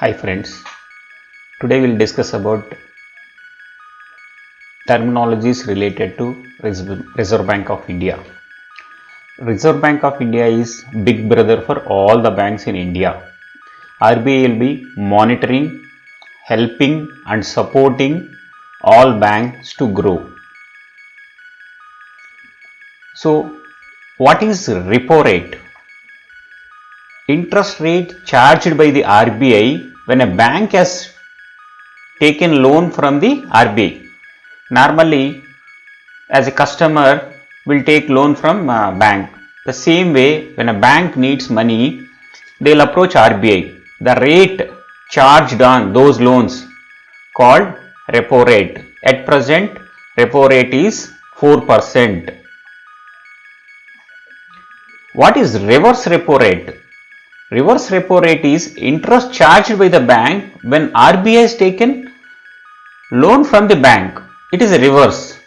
Hi friends, today we'll discuss about terminologies related to Reserve Bank of India. Reserve Bank of India is big brother for all the banks in India. RBI will be monitoring, helping and supporting all banks to grow. So what is repo rate? Interest rate charged by the RBI when a bank has taken loan from the RBI. Normally, as a customer will take loan from bank. The same way, when a bank needs money, they'll approach RBI. The rate charged on those loans called repo rate. At present, repo rate is 4%. What is reverse repo rate? Reverse repo rate is interest charged by the bank when RBI has taken loan from the bank. It is a reverse.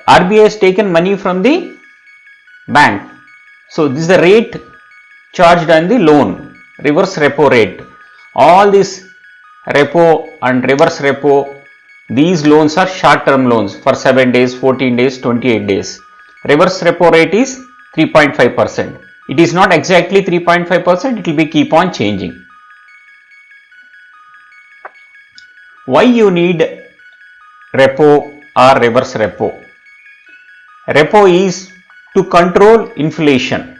RBI has taken money from the bank. So this is the rate charged on the loan, reverse repo rate. All this repo and reverse repo, these loans are short term loans for 7 days, 14 days, 28 days. Reverse repo rate is 3.5%. It is not exactly 3.5%, it will be keep on changing. Why you need repo or reverse repo? Repo is to control inflation.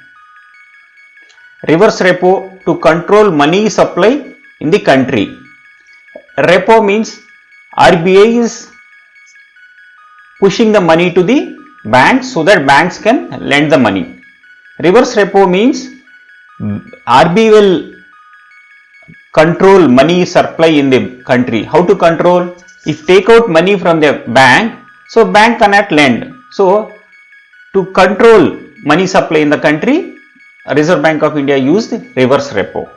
Reverse repo to control money supply in the country. Repo means RBI is pushing the money to the banks so that banks can lend the money. Reverse repo means RBI will control money supply in the country. How to control? If take out money from the bank, so bank cannot lend. So to control money supply in the country, Reserve Bank of India used reverse repo.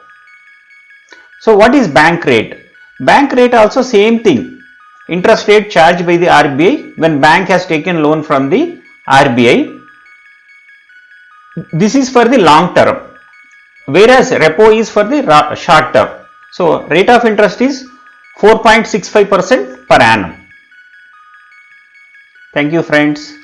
So what is bank rate? Bank rate also same thing. Interest rate charged by the RBI when bank has taken loan from the RBI. This is for the long term, whereas repo is for the short term. So rate of interest is 4.65% per annum. Thank you friends.